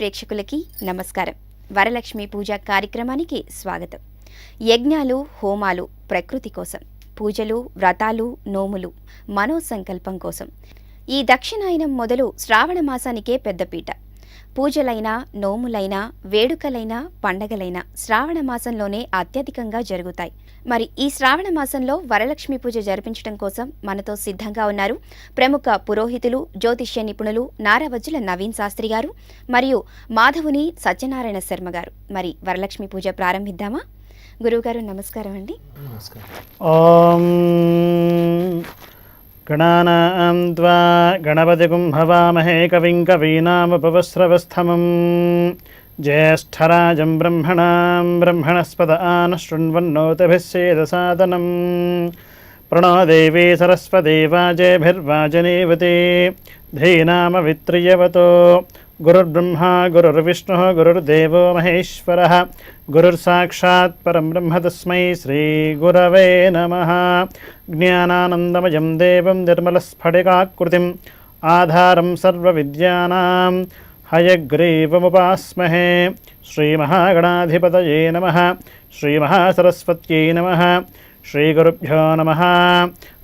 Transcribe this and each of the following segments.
ప్రేక్షకులకి నమస్కారం. వరలక్ష్మి పూజ కార్యక్రమానికి స్వాగతం. యజ్ఞాలు, హోమాలు ప్రకృతి కోసం, పూజలు, వ్రతాలు, నోములు మనోసంకల్పం కోసం. ఈ దక్షిణాయనం మొదలు శ్రావణ మాసానికే పెద్దపీట. పూజలైనా, నోములైనా, వేడుకలైనా, పండగలైనా శ్రావణ మాసంలోనే అత్యధికంగా జరుగుతాయి. మరి ఈ శ్రావణ మాసంలో వరలక్ష్మి పూజ జరిపించడం కోసం మనతో సిద్ధంగా ఉన్నారు ప్రముఖ పురోహితులు, జ్యోతిష్య నిపుణులు నారావజ్జుల నవీన్ శాస్త్రి గారు మరియు మాధవుని సత్యనారాయణ శర్మ గారు. మరి వరలక్ష్మి పూజ ప్రారంభిద్దామా? గురువుగారు నమస్కారం అండి. ఓం గణానాం త్వా గణపతిగుం హవామహే కవిం కవీనాముపవస్రవస్థమం జ్యేష్ఠరాజం బ్రహ్మణాం బ్రహ్మణస్పద ఆనశృణ్వన్నోతభిస్సేదసాదనం ప్రణో దేవీ సరస్వతీ వాజేభిర్వాజనేవతి ధీనామవిత్రియవతో గురుర్బ్రహ్మా గురుర్విష్ణుః గురుర్దేవో మహేశ్వరः గురుర్సాక్షాత్ పరం బ్రహ్మ తస్మై శ్రీ గురవే నమః. జ్ఞానానందమయం దేవం నిర్మలస్ఫటికాకృతిం ఆధారం సర్వవిద్యానాం హయగ్రీవముపాస్మహే. శ్రీమహాగణాధిపతయే నమః. శ్రీమహాసరస్వత్యై నమః. శ్రీగురుభ్యో నమః.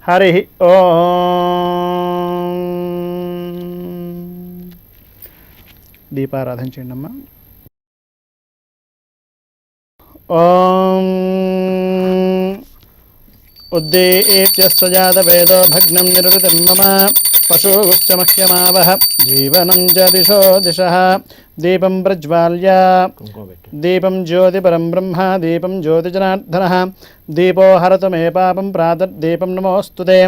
హరి ఓం. దీపారాధన చేయండి అమ్మా. ఓం ఉద్దీప్యస్వజాతవేదో భగ్నం నిరుతిం మమ పశూశ్చ మహ్యమావహ జీవనం చ దిశో దిశః. దీపం ప్రజ్వాల్య దీపం జ్యోతిపరం బ్రహ్మ దీపం జ్యోతిజనార్దనః. దీపో హరతు మే పాపం ప్రాతర్దీపం నమోऽस्तुते.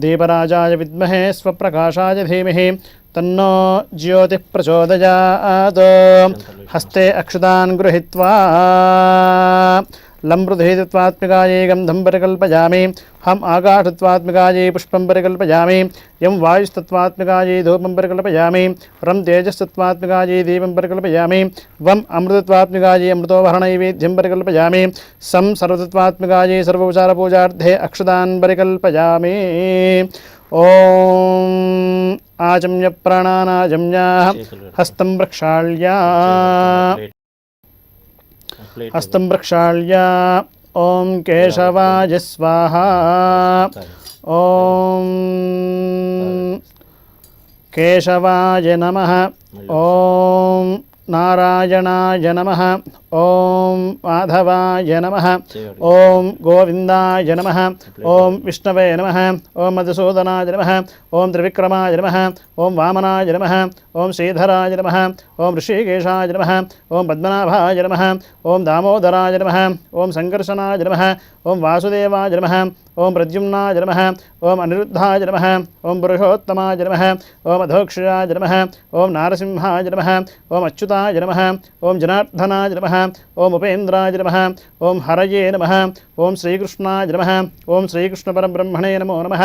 దీపరాజాయ విద్మహే స్వప్రకాశాయ ధీమహి తన్నో జ్యోతిః ప్రచోదయాత్. హస్తే అక్షతాన్ గృహీత్వా లంబృధేత్వాత్మికాయై గంధం పరికల్పయామి. హం ఆకాశత్వాత్మికాయై పుష్పం పరికల్పయామి. యం వాయుస్తత్వాత్మికాయై ధూపం పరికల్పయామి. రం తేజస్తత్వాత్మికాయై దీపం పరికల్పయామి. వం అమృతత్వాత్మికాయై అమృతోవహనైవేద్యం పరికల్పయామి. సం సర్వతత్వాత్మికాయై సర్వోపచారపూజార్థే అక్షతాన్ పరికల్పయామి. ఓం ఆచమ్య ప్రాణానాచమ్య హస్తం ప్రక్షాళ్య హస్తం ప్రక్షాళ్య. ఓం కేశవాయ స్వాహా. ఓం కేశవాయ నమః. ఓం నారాయణాయ నమః. ఓం మాధవాయ నమః. ఓం గోవిందాయ నమః. ఓం విష్ణవే నమః. ఓం మధుసూదనాయ నమః. ఓం త్రివిక్రమాయ నమః. ఓం వామనాయ నమః. ఓం శ్రీధరాయ నమః. ఓం ఋషికేశాయ నమః. ఓం పద్మనాభాయ నమః. ఓం దామోదరాయ నమః. ఓం సంకర్షణాయ నమః. ఓం వాసుదేవాయ నమః. ఓం ప్రద్యుమ్నాయ నమః. ఓం అనిరుద్ధాయ నమః. ఓం పురుషోత్తమాయ నమః. ఓం అధోక్షయాయ నమః. ఓం నారసింహాయ నమః. ఓం అచ్యుతాయ నమః. ఓం జనార్దనాయ నమః. ఓం ఉపేంద్రాయ నమః. ఓం హరయే నమః. ఓం శ్రీకృష్ణాయ నమః. ఓం శ్రీకృష్ణపరబ్రహ్మణే నమో నమః.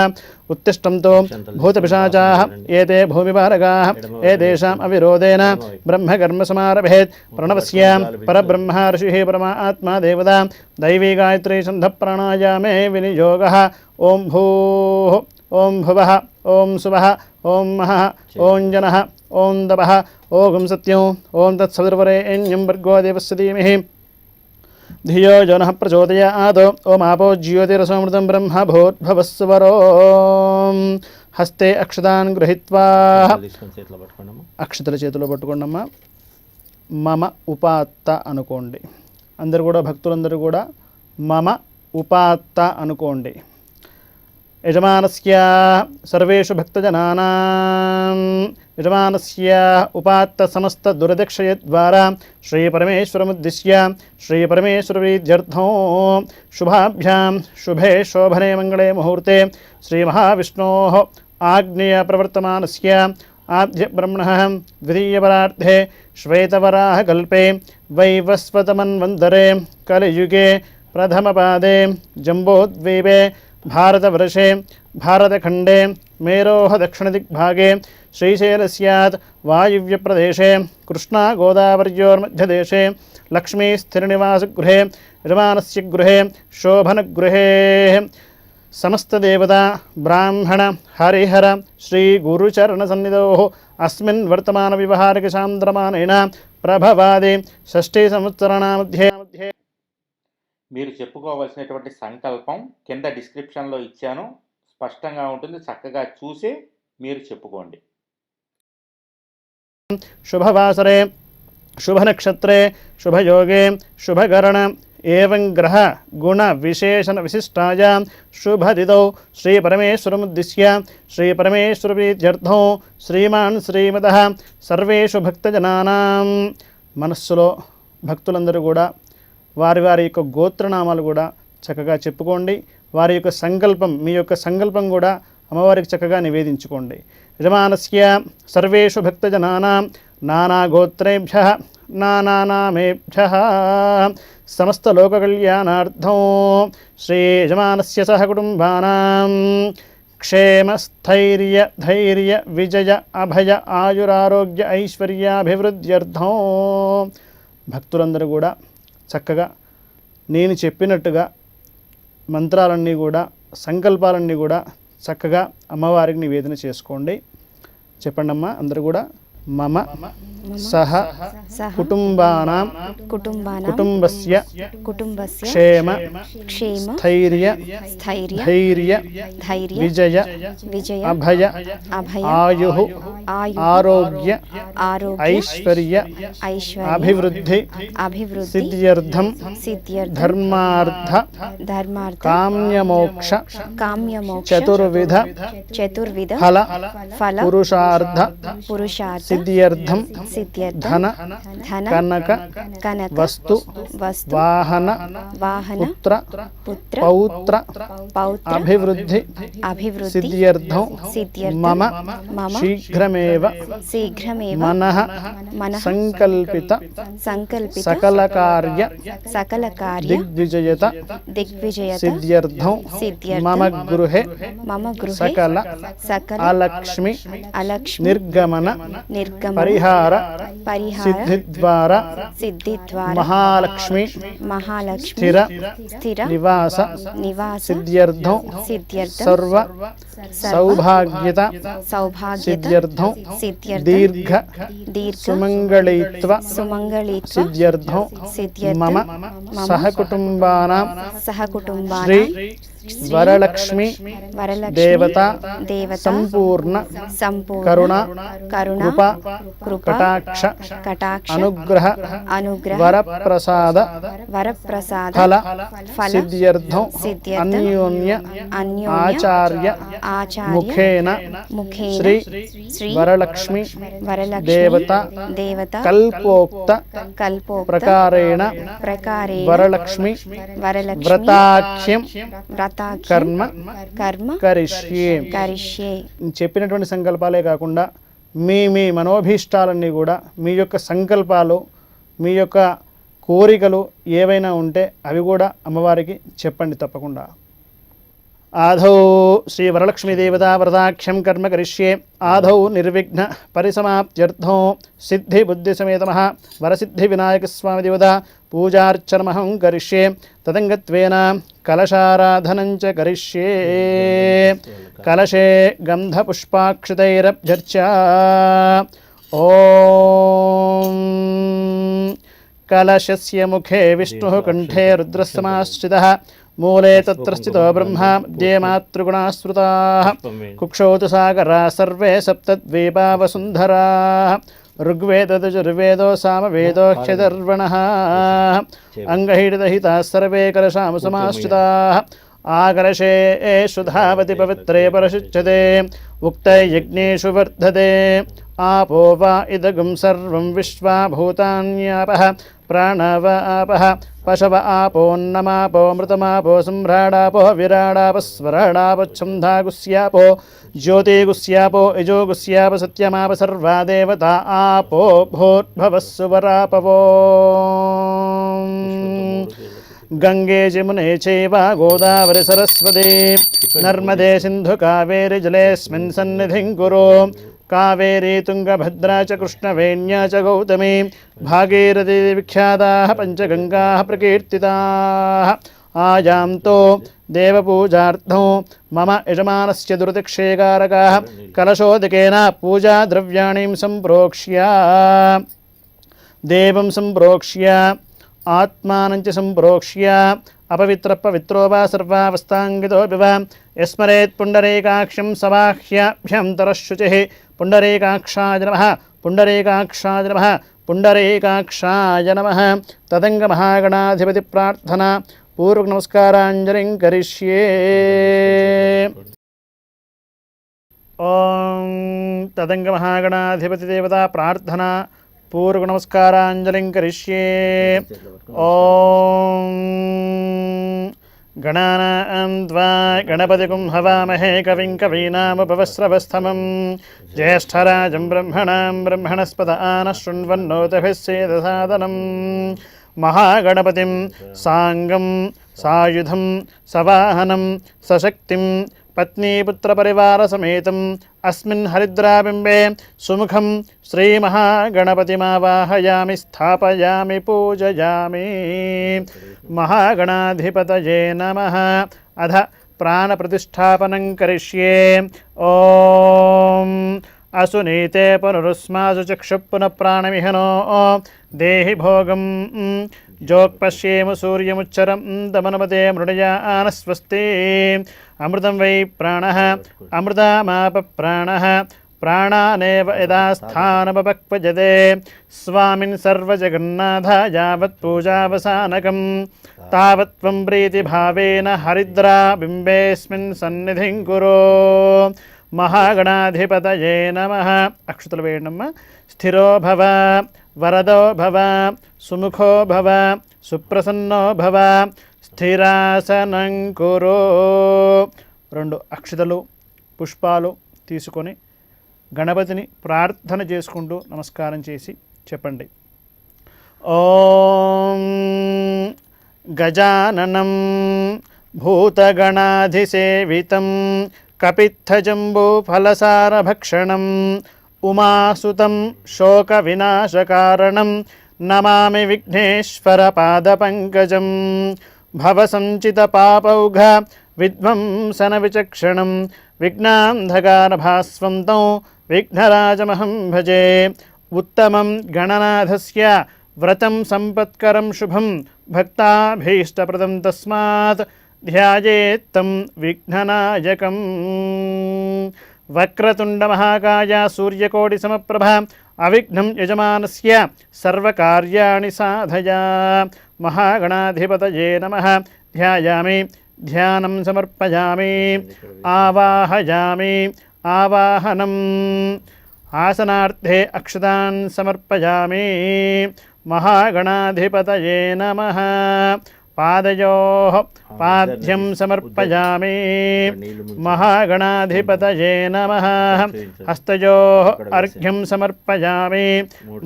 ఉత్తిష్టంతో భూతపిశాచాః ఏతే భూమిపాలకాః ఏతేషాం అవిరోధేన బ్రహ్మకర్మ సమారభేత్. ప్రణవస్య పరబ్రహ్మ ఋషిః పరమాత్మా దేవతా దైవీ గాయత్రీ ఛంద ప్రాణాయామే వినియోగః. ఓం భూః ఓం భువః ఓం సువః ఓం మహః ఓం జనః ఓం తపః ఓం సత్యం ఓం తత్సవితుర్వరేణ్యం భర్గో దేవస్య ధీమహి ధియో యో నః ప్రచోదయాత్. ఓం ఆపో జ్యోతిరసోమృతం బ్రహ్మ భూర్భువస్సువరో. హస్తే అక్షతాన్ గృహీత్వా అక్షతల చేతిలో పట్టుకోండమ్మా. మమ ఉపాత్త అనుకోండి. అందరు కూడా భక్తులందరూ కూడా మమ ఉపాత్త అనుకోండి. యజమానస్య సర్వేషు భక్తజనానాం యజమానస్య ఉపాత్త సమస్త దురదక్షయ ద్వారా శ్రీ పరమేశ్వరముద్దిశ్య శ్రీ పరమేశ్వరప్రీత్యర్థం శుభాభ్యాం శుభే శోభనే మంగళే ముహూర్తే శ్రీ మహావిష్ణోః ఆగ్నేయ ప్రవర్తమానస్య ఆద్య బ్రహ్మణః ద్వితీయపరార్ధే శ్వేతవరాహకల్పే వైవస్వతమన్వంతరే కలియుగే ప్రథమపాదే జంబోద్వీపే భారతవర్షే భారతఖండే మేరోః దక్షిణదిగ్भागे శ్రీశైలస్యాత్ వాయువ్యప్రదేశే కృష్ణా గోదావర్యోర్మధ్యదేశే లక్ష్మీస్థిరనివాసగృహే యజమానస్య గృహే శోభనగృహే సమస్తదేవతా బ్రాహ్మణ హరిహర శ్రీ గురుచరణ సన్నిధో అస్మిన్ వర్తమాన వ్యవహారిక చాంద్రమానేన ప్రభవాది షష్ఠీ సంవత్సరాణాमध्ये మీరు చెప్పుకోవాల్సినటువంటి సంకల్పం కింద డిస్క్రిప్షన్లో ఇచ్చాను, స్పష్టంగా ఉంటుంది. చక్కగా చూసి మీరు చెప్పుకోండి. శుభవాసరే శుభనక్షత్రే శుభయోగే శుభకరణ ఏవం గ్రహ గుణ విశేషణ విశిష్టాయ శుభదిదౌ శ్రీపరమేశ్వరముద్దిశ్య శ్రీపరమేశ్వరప్రీత్యర్థం శ్రీమాన్ శ్రీమతః సర్వేషు భక్తజనానాం. మనస్సులో భక్తులందరూ కూడా వారి వారి యొక్క గోత్రనామాలు కూడా చక్కగా చెప్పుకోండి. వారి యొక్క సంకల్పం, మీ యొక్క సంకల్పం కూడా అమ్మవారికి చక్కగా నివేదించుకోండి. యజమానస్య సర్వేషు భక్తజనానాం నానాగోత్రేభ్యః నానానామేభ్యః సమస్త లోకకళ్యాణార్థం శ్రీ యజమానస్య సహ కుటుంబానాం క్షేమస్థైర్య ధైర్య విజయ అభయ ఆయురారోగ్య ఐశ్వర్యాభివృద్ధ్యర్థం. భక్తులందరూ కూడా చక్కగా నేను చెప్పినట్టుగా మంత్రాలన్నీ కూడా సంకల్పాలన్నీ కూడా చక్కగా అమ్మవారికి నివేదన చేసుకోండి. చెప్పండి అమ్మా అందరూ కూడా. మమ సహ కుటుంబానాం కుటుంబస్య క్షేమ స్థైర్య ధైర్య విజయ అభయ ఆయుః ఆరోగ్య ఐశ్వర్య అభివృద్ధి సిద్ధ్యర్థం ధర్మార్థ కామ్యమోక్ష చతుర్విధ ఫల పురుషార్థ సిద్ధ్యర్థం ధన కనక వస్తు వాహన పుత్ర పౌత్ర అభివృద్ధి సిద్ధ్యర్థం మమ శీఘ్రమేవ మనః సంకల్పిత సకల కార్య దిగ్విజయత సిద్ధ్యర్థం మమ గృహే సకల అలక్ష్మి నిర్గమన పరిహార సిద్ధిద్వారా మహాలక్ష్మి స్థిర నివాస సిద్ధ్యర్థం సర్వ సౌభాగ్యత సిద్ధ్యర్థం దీర్ఘ సుమంగళీత్వ సిద్ధ్యర్థం మమ సహకుటుంబానాం శ్రీ వరలక్ష్మి దేవత సంపూర్ణ కరుణ కటాక్ష అనుగ్రహ వరప్రసాద ఫల సిద్ధ్యర్థం అన్యోన్య ఆచార్య ముఖేన శ్రీ వరలక్ష్మి దేవత కల్పోక్త ప్రకారేణ వరలక్ష్మి వ్రతాఖ్యం కర్మ కరిష్యే. చెప్పినటువంటి సంకల్పాలే కాకుండా మీ మనోభీష్టాలన్నీ కూడా, మీ యొక్క సంకల్పాలు, మీ యొక్క కోరికలు ఏవైనా ఉంటే అవి కూడా అమ్మవారికి చెప్పండి తప్పకుండా. ఆధౌ శ్రీ వరలక్ష్మీదేవతా వ్రతాఖ్యం కర్మ కరిష్యే. ఆధౌ నిర్విఘ్న పరిసమాప్త్యర్థం సిద్ధి బుద్ధి సమేతమః వరసిద్ధి వినాయకస్వామి దేవత పూజార్చనమహం కరిష్యే. తదంగత్వేన కలశారాధనంచ కరిష్యే. కలశే గంధపుష్పాక్షతైరభ్యర్చ. ఓం కలశస్య ముఖే విష్ణుః కంఠే రుద్రస్తమాశ్రితః మూలే తత్ర స్థితో బ్రహ్మ मध्ये మాతృగుణాः స్మృతాः కుక్షౌ తు సాగరాः సర్వే సప్తద్వీపా వసుంధరాः ఋగ్వేదయజుర్వేదో సామవేదోऽఖ్యధర్వణः అంగహిడితహితాः సర్వే కలశాము సమాశ్రితాः ఆకలశే ధావతి పవిత్రే పరశుచ్యతే ఉక్తే యజ్ఞేషు వర్ధతే ఆపో వా ఇదగం సర్వం విశ్వా భూతాన్యాపః ప్రాణవ ఆపః పశవ ఆపోన్నమాపో మృతమాపో సంభ్రాడాపో విరాడాపస్వరాడాపఛందాగుస్యాపో జ్యోతిగుస్యాపో యజోగుస్యాప సత్యమాప సర్వా దేవతా ఆపో భూర్భవస్సువరాపవో. గంగే జమునే చైవ గోదావరి సరస్వతి నర్మదే సింధు కావేరి జలేస్మిన్ సన్నిధిం కురు. కావేరీ తుంగభద్రా చ కృష్ణవేణ్యా చ గౌతమీ భాగీరథీ విఖ్యాతాః పంచగంగాః ప్రకీర్తితాః. ఆయాంతో దేవపూజార్థం మమ యజమానస్య దుర్దిక్షేకారకాः కలశోదకేన పూజాద్రవ్యాణి సంప్రోక్ష్య देवं सम्प्रोक्ष्य आत्मानं च सम्प्रोक्ष्य अपवित्रपवित्रो वा सर्वावस्थाङ्गितोऽपि वा यस्मरेत् पुण्डरीकाक्षं सबाह्याभ्यन्तरः शुचिः पुण्डरीकाक्षाय नमः पुण्डरीकाक्षाय नमः पुण्डरीकाक्षाय नमः। तदङ्गमहागणाधिपतिप्रार्थना पूर्वनमस्काराञ्जलिं करिष्ये। ॐ तदङ्गमहागणाधिपतिदेवता प्रार्थना पूर्वनमस्काराञ्जलिं करिष्ये। ॐ गणानां त्वा गणपतिं हवामहे कविं कवीनामुपवस्रवस्तमं ज्येष्ठराजं ब्रह्मणां ब्रह्मणस्पत आनः शृण्वन्नोतभिः सेदसादनं महागणपतिं साङ्गं सायुधं सवाहनं सशक्तिं पत्नीपुत्रपरिवारसमेतम् अस्मिन् हरिद्राबिम्बे सुमुखं श्रीमहागणपतिमावाहयामि स्थापयामि पूजयामि। महागणाधिपतये नमः। अध प्राणप्रतिष्ठापनं करिष्ये। ॐ असुनीते पुनरुस्मासु चक्षुः पुनः प्राणमिहनो देहि भोगं जोक्पश्येम सूर्यमुच्चरं तमनुमते मृडयानस्वस्ति। अमृतं वै प्राणः अमृतामाप प्राणः प्राणानेव यदा स्थानमपक्वजते स्वामिन् सर्वजगन्नाथ यावत् पूजावसानकं तावत् त्वं प्रीतिभावेन हरिद्राबिम्बेऽस्मिन् सन्निधिं कुरु। महागणाधिपतये नमः। अक्षतలు వేయండమ్మ। స్థిరో భవ వరదో భవ సుముఖో భవ సుప్రసన్నో భవ స్థిరాసనం కురు। 2 అక్షతలు పుష్పాలు తీసుకొని గణపతిని ప్రార్థన చేసుకుంటూ నమస్కారం చేసి చెప్పండి। ఓం గజాననం భూతగణాధిసేవితం कपित्थजम्बूफलसारभक्षणम् उमासुतं शोकविनाशकारणं नमामि विघ्नेश्वरपादपङ्कजं भवसञ्चितपापौघ विध्वंसनविचक्षणं विघ्नान्धकारभास्वं तं विघ्नराजमहं भजे। उत्तमं गणनाथस्य व्रतं सम्पत्करं शुभं भक्ताभीष्टप्रदं तस्मात् ध्यायेत्तं विघ्ननायकं। वक्रतुण्डमहाकाय सूर्यकोटिसमप्रभ अविघ्नं यजमानस्य सर्वकार्याणि साधय। महागणाधिपतये नमः। ध्यायामि ध्यानं समर्पयामि आवाहयामि आवाहनम् आसनार्थे अक्षतान् समर्पयामि। महागणाधिपतये नमः। पादयोः पाद्यं समर्पयामि। महागणाधिपतये नमः। हस्तयोः अर्घ्यं समर्पयामि।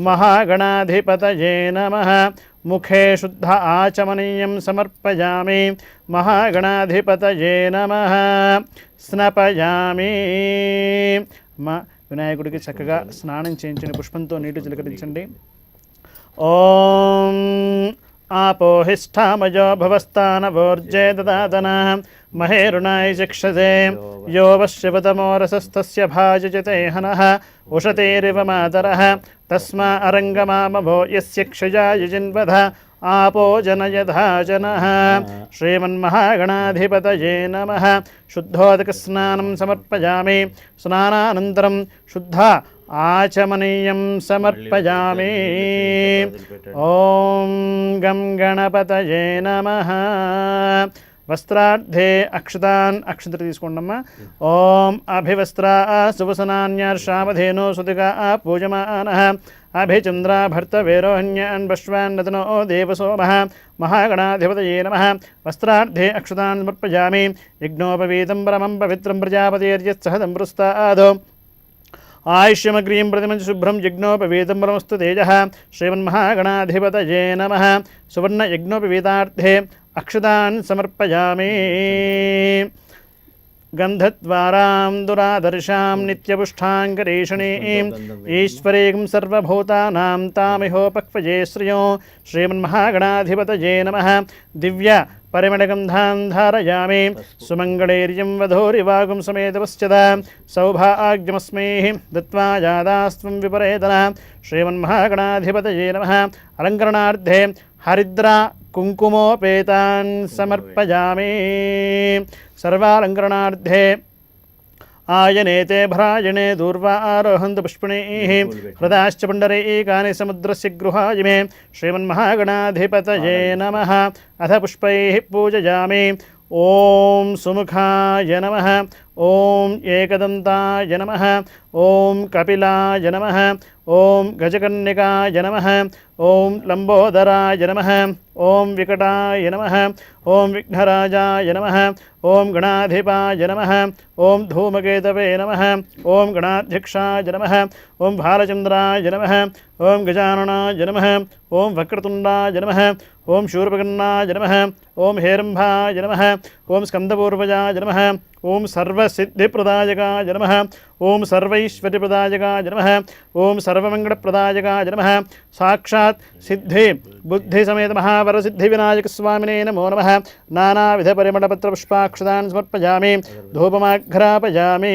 महागणाधिपतये नमः। मुखे शुद्ध आचमनीयं समर्पयामि। महागणाधिपतये नमः। स्नपयामि। వినాయకుడికి చక్కగా స్నానం చేయించండి, పుష్పంతో నీటి చిలకరించండి। ఓం आपोहिष्ठामयो भवस्तानवोर्जे ददातना महेरुणाय चक्षसे यो वश्यवतमोरसस्तस्य भाजयते हनः उशतेरिव मातरः तस्मा अरङ्गमामभो यस्य क्षयाय जिन्वध आपो जनयधा जनः। श्रीमन्महागणाधिपतये नमः। शुद्धोदकस्नानं समर्पयामि। स्नानानन्तरं शुद्ध आचमनीयं समर्पयामि। ॐ गं गणपतये नमः। वस्त्रार्धे अक्षतान् अक्षतలు తీసుకోండమ్మా। ఓం అభివస్త్రా సువసనాన్యార్షామధేనో సుతిగా పూజమానః అభిచంద్రా భర్తవేరోహన్యాన్ పశ్వాన్నతనో దేవసోమః। महागणाधिपतये नमः। वस्त्रार्धे अक्षतान् समर्पयामि। यज्ञोपवीतं परमं पवित्रं प्रजापतेर्यत्सहदं पुरस्तादो आयुष्यमग्रीं प्रतिमं शुभ्रं यज्ञोपवीतं परमस्तु तेजः। श्रीमन्महागणाधिपतये नमः। सुवर्णयज्ञोपवीतार्थे अक्षतान् समर्पयामि। गन्धद्वारां दुरादर्शां नित्यपुष्ठाङ्करेषणीं ईश्वरीं सर्वभूतानां तामिहोपक्वये श्रियो। श्रीमन्महागणाधिपतये नमः। दिव्य పరిమళగంధాన్ ధారయామి సుమంగళైర్యం వధూరివాగుం సమేతపశ్చదా సౌభాగ్యమస్మై దత్వా జాదాస్త్వం విపరేతన శ్రీమన్మహాగణాధిపతయే నమః అలంకరణార్థే హరిద్ర కుంకుమోపేతాన్ సమర్పయామి సర్వాలంకరణార్థే ఆయనేతే భరాయణే దూర్వా ఆరోహంతు పుష్పిణీః హృదాశ్చ పుండరీకాని సముద్రస్య గృహాయ శ్రీమన్మహాగణాధిపతయే నమః అథ పుష్పైః పూజయామి ఓం సుముఖాయ నమః ఓం ఏకదంతాయ నమః ఓం కపిలాయ నమః ఓం గజకర్ణికాయ నమః ఓం లంబోదరాయ నమః ఓం వికటాయ నమః ఓం విఘ్నరాజాయ నమః ఓం గణాధిపాయ నమః ఓం ధూమకేతవే నమః ఓం గణాధ్యక్షాయ నమః ఓం బాలచంద్రాయ నమః ఓం గజాననాయ నమః ఓం వక్రతుండాయ నమః ఓం శూర్పకర్ణాయ నమః ఓం హేరంభాయ నమః ఓం స్కందపూర్వజాయ నమః ఓం సర్వసిద్ధిప్రదాయకాయ నమః ఓం సర్వైశ్వర్యప్రదాయకాయ నమః ఓం సర్వమంగళప్రదాయకాయ నమః సాక్షాత్ సిద్ధి బుద్ధి సమేత మహావరసిద్ధి వినాయక స్వామినే నమో నమః నానావిధ పరిమళపత్ర పుష్పాక్షతాన్ సమర్పయామి ధూపమాఘ్రాపయామి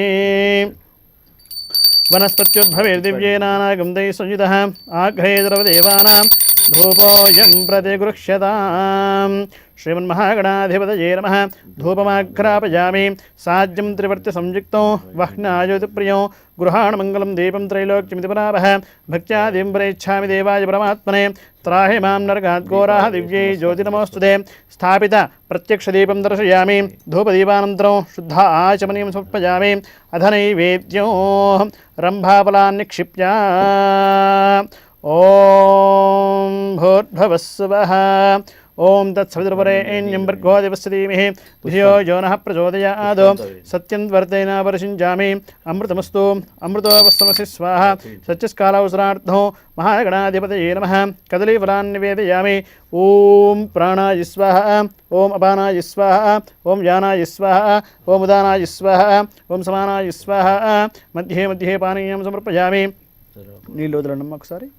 వనస్పత్యుద్భవైర్దివ్యే నానాగంధైః సంయుతః ఆఘ్రే సర్వదేవానాం ధూపోऽयं प्रतिगृह्यताम् श्रीमन्महागणाधिपतये नमः धूपमाघ्रापयामि साज्यं त्रिवर्त्यसंयुक्तो वह्नायोतिप्रियो गृहाणमङ्गलं दीपं त्रैलोक्यमिति परावः भक्त्या दीपं प्रयच्छामि देवाय परमात्मने त्राहि मां नरकाद्घोराः दिव्यै ज्योतिनमोऽस्तुते स्थापित प्रत्यक्षदीपं दर्शयामि धूपदीपानन्तरं शुद्ध आचमनीयं समर्पयामि अध नैवेद्यो रम्भाफलान् निक्षिप्य ఓం భూర్భువస్సువః ఓం తత్సవితుర్వరేణ్యం భర్గో దేవస్య ధీమహి ధియో యో నః ప్రచోదయాత్ సత్యం వర్తేన పరిషించామి అమృతమస్తు అమృతోపస్తమసి స్వాహ సత్యస్కాలవసరార్థం మహాగణాధిపతయే నమః కదలీఫలాన్ని నివేదయామి ఓం ప్రాణాయ స్వాహ ఓం అపానాయ స్వాహ ఓం యానాయ స్వాహ ఓం ఉదానాయ స్వాహ ఓం సమానాయ స్వాహ మధ్యే మధ్యే పానీయం సమర్పయామి నీళ్ళు వదలండి ఒకసారి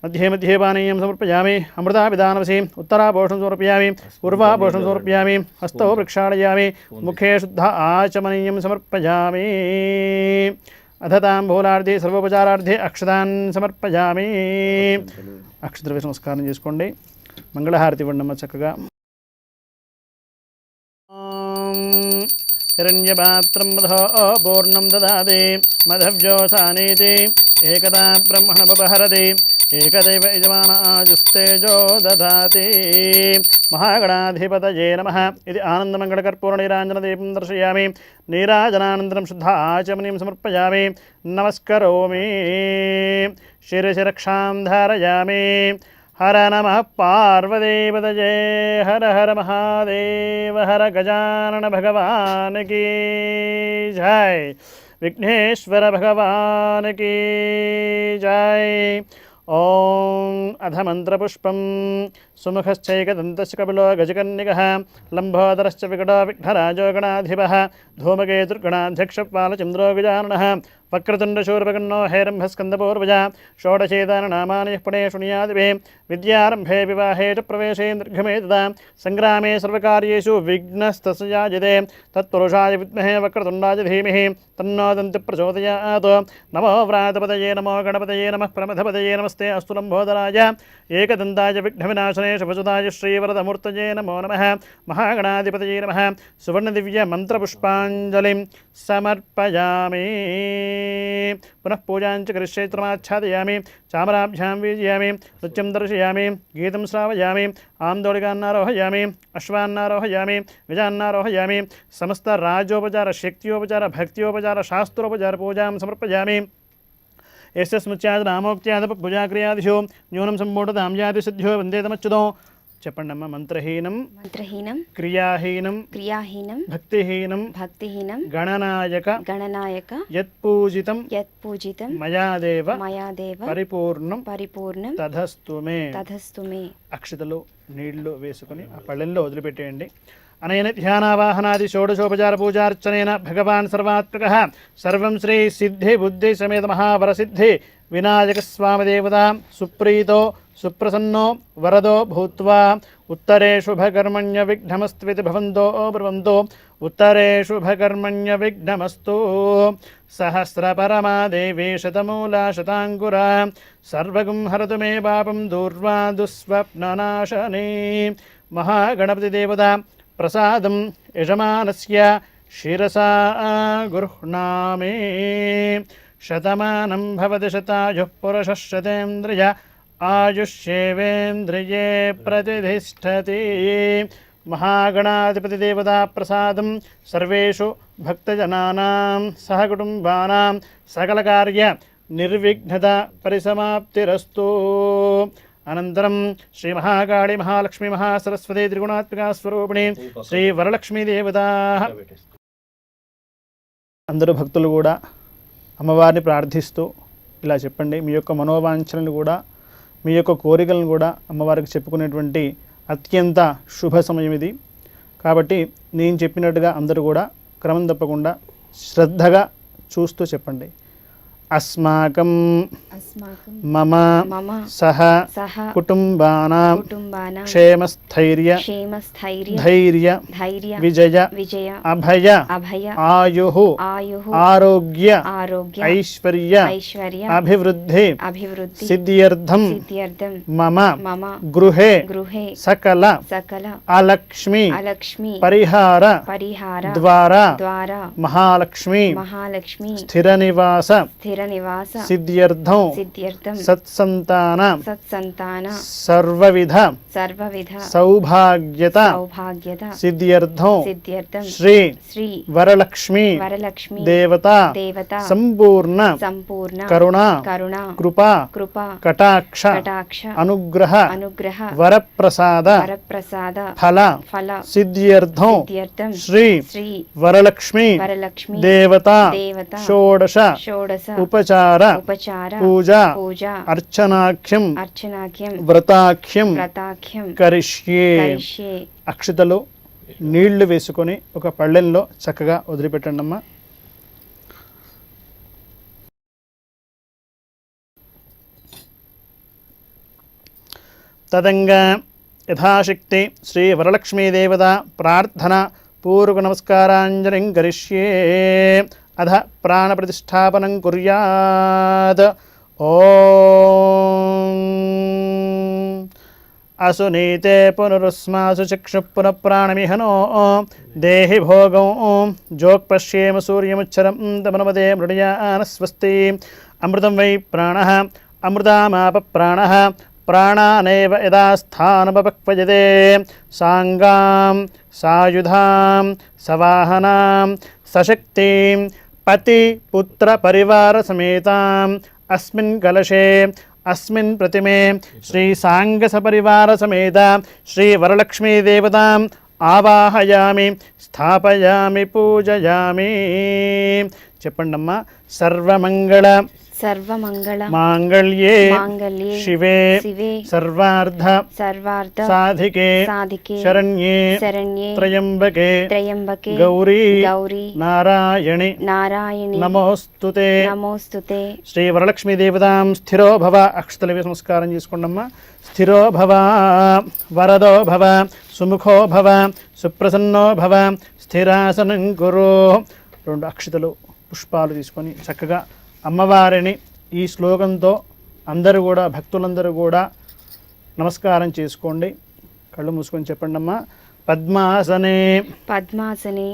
मध्ये मध्ये पानीयं समर्पयामि अमृतापिदानवसी उत्तरापोषणं समर्पयामि पूर्वापोषणं समर्पयामि हस्तौ प्रक्षालयामि मुखे शुद्ध आचमनीयं समर्पयामि अथ ताम्बूलार्धे सर्वोपचारार्धे अक्षतान् समर्पयामि अक्षद्रव्य संस्कारं చేసుకోండి మంగళహారతి ఇవ్వండి చక్కగా हिरण्यपात्रं मधो पूर्णं ददाति मधव्योसानीति एकदा ब्रह्मणमुपहरति एकदैव यजमानाजुस्तेजो ददाति महागणाधिपतये नमः इति आनन्दमङ्गलकर्पूरनीराजनदीपं दर्शयामि नीराजनानन्तरं शुद्ध आचमनीं समर्पयामि नमस्करोमि शिरशिरक्षां धारयामि हर नमः पार्वतीपतये हर हर महादेव हर गजानन भगवान की जय विघ्नेश्वर भगवान की जय ओम अध मंत्रपुष्पं सुमुखश्चैकदन्तश्च कपिलो गजकर्णिकः लम्बोदरश्च विकटो विघ्नराजो गणाधिपः धूमकेतुर्गणाध्यक्षपालचन्द्रो गजाननः वक्रतुण्डशूर्पकर्णो हैरम्भस्कन्दपूर्वजा षोडशेतानि पुणे शृणुयादिभिः विद्यारम्भे विवाहे च प्रवेशे निर्गमे तदा सङ्ग्रामे सर्वकार्येषु विघ्नस्तस्याजते तत्पुरुषाय विद्महे वक्रतुण्डाय धीमहि तन्नो दन्ति प्रचोदयात् नमो व्रातपतये नमो गणपतये नमः प्रमथपतये नमस्ते अस्तु लम्बोदराय एकदन्ताय विघ्नविनाशने शुभसुताय श्रीवरदमूर्तये नमो नमः महागणाधिपतये नमः सुवर्णदिव्यमन्त्रपुष्पाञ्जलिं समर्पयामि पुनः पूजाञ्च करिष्येत्रमाच्छादयामि चामराभ्यां वीजयामि नृत्यं दर्शयामि गीतं श्रावयामि आन्दोलिकान्नारोहयामि अश्वान्नारोहयामि गजान्नारोहयामि समस्तराज्योपचार शक्त्योपचार भक्त्योपचार शास्त्रोपचार पूजां समर्पयामि यस्य स्मृत्याद नामोक्त्याद पूजाक्रियादिषु न्यूनं सम्पूर्णतां याति सिद्ध्यो वन्देतमच्युतो చెప్పండమ్మ మంత్రహీనం క్రియాహీనం భక్తిహీనం గణనాయక యత్పూజితం మయాదేవ పరిపూర్ణం తధస్తు మే అక్షతలు నీళ్లు వేసుకొని ఆ పళ్ళెంలో వదిలిపెట్టేయండి అనయన ధ్యానావాహనాది షోడశోపచార పూజార్చనేన భగవాన్ సర్వాత్మకః సర్వం శ్రీ సిద్ధి బుద్ధి సమేత మహావరసిద్ధి వినాయక స్వామి దేవత సుప్రీతో సుప్రసన్నో వరదో భూత్వా ఉత్తరే శుభకర్మణ్య విఘ్నమస్త్వితి భవంతో బ్రువంతో ఉత్తరే శుభకర్మణ్య విఘ్నమస్తు. సహస్రపరమా దేవీ శతమూలా శతాంకురా సర్వగుం హరతు మే పాపం దూర్వా దుస్వప్ననాశనే. మహాగణపతి దేవత ప్రసాదం యజమానస్య శిరసా గృహ్ణామి. శతమానం భవతి శతాయుః పురుషः శతేంద్రియ ఆయుష్యేవేంద్రియే ప్రతిష్ఠతి. మహాగణాధిపతి దేవతా ప్రసాదం సర్వేషు భక్తజనానాం సహకుటుంబానాం సకలకార్య నిర్విఘ్నత పరిసమాప్తిరస్తు. అనంతరం శ్రీ మహాకాళి మహాలక్ష్మి మహాసరస్వతి త్రిగుణాత్మికా స్వరూపిణి శ్రీ వరలక్ష్మీ దేవత. అందరూ భక్తులు కూడా అమ్మవారిని ప్రార్థిస్తూ ఇలా చెప్పండి. మీ యొక్క మనోవాంఛలను కూడా మీ యొక్క కోరికలను కూడా అమ్మవారికి చెప్పుకునేటువంటి అత్యంత శుభ సమయం ఇది. కాబట్టి నేను చెప్పినట్టుగా అందరూ కూడా క్రమం తప్పకుండా శ్రద్ధగా చూస్తూ చెప్పండి. అస్మాకం మమ సహ కుటుంబానాం క్షేమస్థైర్య ధైర్య విజయ అభయ ఆయుః ఆరోగ్య ఐశ్వర్య అభివృద్ధి సిద్ధ్యర్థం మమ గృహే సకల అలక్ష్మి పరిహార ద్వారా మహాలక్ష్మి స్థిర నివాస సిద్ధ్యర్థం సత్సంతాన సర్వవిధ సౌభాగ్యత సిద్ధ్యర్థం శ్రీ వరలక్ష్మి దేవత సంపూర్ణ కరుణ కృపా కటాక్ష అనుగ్రహ వరప్రసాద ఫల సిద్ధ్యర్థం శ్రీ వరలక్ష్మి దేవత షోడశ ఉపచార పూజ అర్చనాఖ్యం వ్రతాఖ్యం కరిష్యే. అక్షతలు నీళ్లు వేసుకొని ఒక పళ్ళెంలో చక్కగా వదిలిపెట్టండి అమ్మా. తదంగా యథాశక్తి శ్రీ వరలక్ష్మీ దేవత ప్రార్థన పూర్వక నమస్కారాంజలిం కరిష్యే. అధ ప్రాణప్రతిష్టాపనం కుర్యాత్. ఓం అసునీతే పునరుస్మాసు చక్షు పునఃప్రాణమిహనో దేహి భోగం జోక్పశ్యేమ సూర్యముచ్చరం తమనమదే మృడయాన స్వస్తి. అమృతం వై ప్రాణః అమృతామాప ప్రాణః ప్రాణానేవ యదా స్థానమపక్వయతే సాంగాం సాయుధాం సవాహనాం సశక్తిం పతి పుత్ర పరివార సమేతాం అస్మిన్ కలశే అస్మిన్ ప్రతిమే శ్రీ సాంగ సపరివార సమేత శ్రీ వరలక్ష్మీ దేవతాం ఆవాహయామి స్థాపయామి పూజయామి. చెప్పండమ్మా. సర్వమంగళ మాంగళ్యే శివే సర్వార్థ సాధికే శరణ్యే త్రయంబకే గౌరీ నారాయణి నమోస్తుతే. శ్రీ వరలక్ష్మీ దేవతాం స్థిరో భవ. అక్షతలవి సంస్కారం చేసుకోండమ్మా. స్థిరో భవ వరదో భవ సుముఖో భవ సుప్రసన్నో భవ స్థిరాసనం కురు. 2 అక్షతలు పుష్పాలు తీసుకొని చక్కగా అమ్మవారిని ఈ శ్లోకంతో అందరూ కూడా భక్తులందరూ కూడా నమస్కారం చేసుకోండి. కళ్ళు మూసుకొని చెప్పండి అమ్మా. పద్మాసనే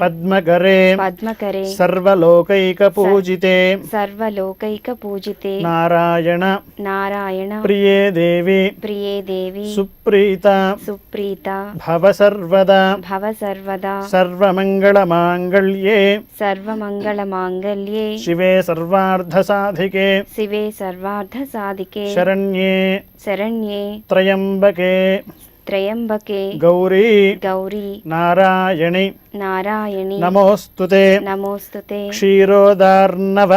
పద్మకరే సర్వలోకైక పూజితే నారాయణ ప్రియే దేవి సుప్రీత భవ సర్వదా సర్వమంగళ మాంగళ్యే శివే సర్వార్థ సాధికే శరణ్యే త్రయంబకే గౌరీ నారాయణి నమోస్తుతే క్షీరోదార్ణవ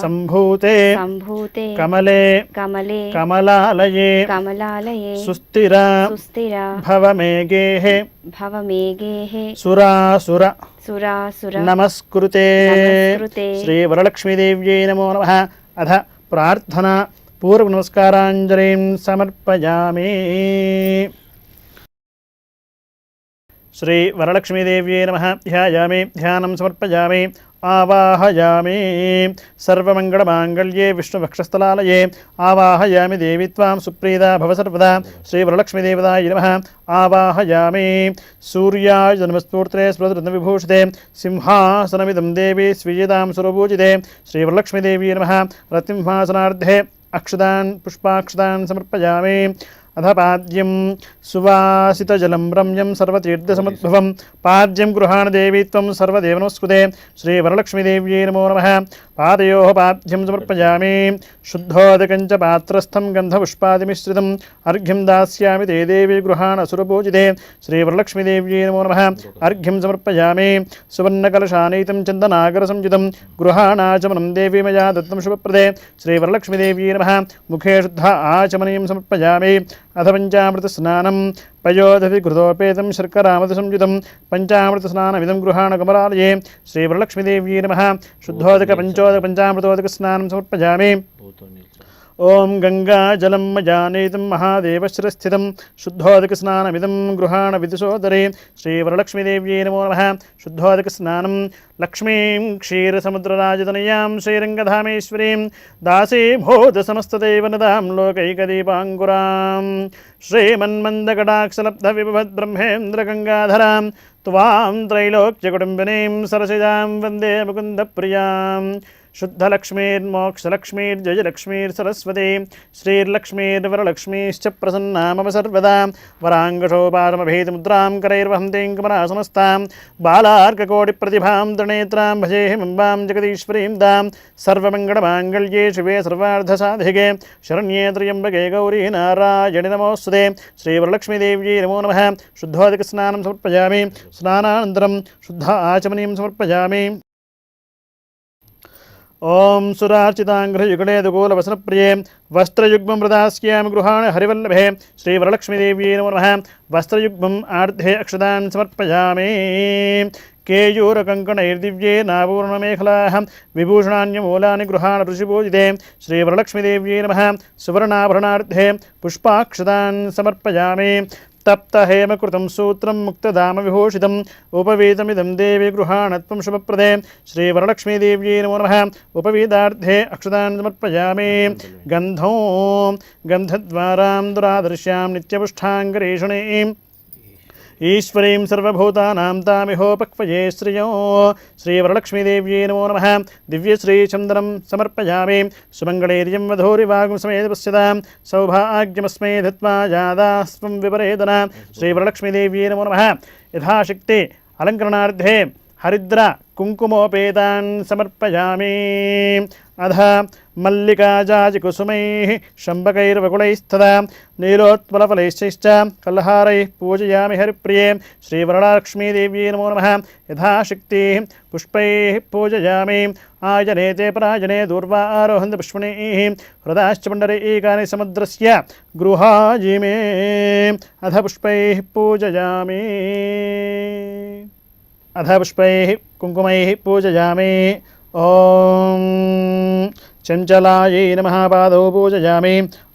సంభూతే కమలే కమలాలయే సుస్థిర భవమేఘేః సురాసుర నమస్కృతే. శ్రీ వరలక్ష్మీదేవ్యై నమో నమః. అథ ప్రార్థన పూర్వనమస్కారాంజలిం సమర్పయామి. శ్రీ వరలక్ష్మీదేవ్యై నమః. ధ్యాయామి, ధ్యానం సమర్పయామి, ఆవాహయామి. సర్వమంగళమాంగళ్యే విష్ణువక్షస్థలాలయే ఆవాహయామి దేవి త్వాం సుప్రీదా భవ సర్వదా. శ్రీ వరలక్ష్మీదేవతాయ నమః. ఆవాహయామి. సూర్యాయ జన్మస్తోత్రే స్మృతిరత్నవిభూషితే సింహాసనమిదం దేవి స్వీయతాం సురభూజితే. శ్రీ వరలక్ష్మీదేవ్యై నమః. రత్సింహాసనార్థే అక్షతాన్ పుష్పాక్షతాన్ సమర్పయామి. అథ పాద్యం సువాసితజలం రమ్యం సర్వతీర్థసముద్భవం పాద్యం గృహాణ దేవీ త్వం సర్వదేవనమస్కుతే. శ్రీ వరలక్ష్మీదేవ్యై నమో నమః. పాదయోః పాద్యం సమర్పయామి. శుద్ధోదకం చ పాత్రస్థం గంధపుష్పాదిమిశ్రితం అర్ఘ్యం దాస్యామి తే దేవి గృహాణ సురపూజితే. శ్రీ వరలక్ష్మీదేవ్యై నమో నమః. అర్ఘ్యం సమర్పయామి. సువర్ణకలశానీతం చందనాగరసంయుతం గృహాణాచమనం దేవీ మయా దత్తం శుభప్రదే. శ్రీ వరలక్ష్మీదేవ్యై నమః. ముఖే శుద్ధ ఆచమనీయం సమర్పయామి. అథ పంచామృత స్నానం పయోదధి కృతోపేతం శర్కరామృత సంయుతం పంచామృత స్నానమిదం గృహాణ కమలాలయే. శ్రీ వరలక్ష్మీదేవ్యై నమః. శుద్ధోదక పంచోదక పంచామృతోదక స్నానం సమర్పయామి. ఓం గంగాజలం మజానేతం మహాదేవశ్రస్థితం శుద్ధోదక స్నానమిదం గృహాణ విదుసోదరే. శ్రీ వరలక్ష్మీదేవ్యై నమో నమః. శుద్ధోదక స్నానం లక్ష్మీం క్షీరసముద్రరాజతనయాం శ్రీరంగధామేశ్వరీం దాసీభూత సమస్తదేవనదాం లోకైకదీపాంకురాం శ్రీమన్మందకటాక్షలబ్ధ విభవద్బ్రహ్మేంద్రగంగాధరాం త్వాం త్రైలోక్యకుటుంబినీం సరసిజాం వందే ముకుందప్రియాం. శుద్ధలక్ష్మీర్మోక్షలక్ష్మీర్జయలక్ష్మీర్సరస్వతీ శ్రీర్లక్ష్మీర్వరలక్ష్మీశ్చ ప్రసన్నా మమ సర్వదా. వరాంగశోపారమభేదముద్రాం కరైర్వహంతీం కమలాసనస్తాం బాలార్కకోటిప్రతిభాం త్రినేత్రాం భజేహిమంబాం జగదీశ్వరీం దాం. సర్వమంగళమాంగళ్యే శివే సర్వార్థసాధికే శరణ్యే త్ర్యంబకే గౌరీ నారాయణి నమోస్తుతే. శ్రీవరలక్ష్మీదేవ్యై నమో నమః. శుద్ధోదక స్నానం సమర్పయామి. స్నానానంతరం శుద్ధ ఆచమనీయం సమర్పయామి. ఓం సురార్చితాంగ్రయుగళే దుకూలవసనప్రియే వస్త్రయుగ్మం ప్రదాస్యామి గృహాణ హరివల్లభే. శ్రీ వరలక్ష్మీదేవ్యై నమో నమః. వస్త్రయుగ్మం ఆర్ధే అక్షతాన్ సమర్పయామి. కేయూరకంకణైర్దివ్యే నాపూర్ణమేఖలాః విభూషణాన్యమూలాని గృహాణ ఋషిపూజితే. శ్రీ వరలక్ష్మీదేవ్యై నమః. సువర్ణాభరణార్థే పుష్పాక్షతాన్ సమర్పయామి. తప్తహేమకృతం సూత్రం ముక్తదామ విభూషితం ఉపవీతమిదం దేవి గృహాణత్వం శుభప్రదే. శ్రీ వరలక్ష్మీదేవ్యై నమో నమః. ఉపవీతార్థే అక్షతాన్ సమర్పయామి. గంధో గంధద్వారాం దురాదర్శ్యాం నిత్యపుష్టాంగరేషణీం ఈశ్వరీం సర్వభూతానాం తామిహోపక్వయే శ్రియో. శ్రీ వరలక్ష్మీదేవ్యై నమో నమః. దివ్యశ్రీచందనం సమర్పయామి. సుమంగళైర్యం వధూరివాగుం సమేత పశ్యతాం సౌభాగ్యమస్మై ధత్వా యాదాస్వం విపరేదన. శ్రీ వరలక్ష్మీదేవ్యై నమో నమః. యథాశక్తి అలంకరణార్థే హరిద్ర కుంకుమోపేతాన్ సమర్పయామి. అధ మల్లికాజాజికుసుమైః శంబకైర్వకులైస్తదా నీలోత్పలఫలైశ్చ కల్హారైః పూజయామి హరిప్రియే. శ్రీవరలక్ష్మీదేవ్యై నమో నమః. యథాశక్తి పుష్పైః పూజయామి. ఆయనేతే పరాయణే దూర్వా ఆరోహంతి పుష్పణీః హృదాశ్చ పుండరీకాని సముద్రస్య గృహాజిమే. అధ పుష్పైః పూజయామి. అధ పుష్పైః కుంకుమైః పూజయామి. ఓం చంచలాయై నమః. పాదౌ పూజయామి.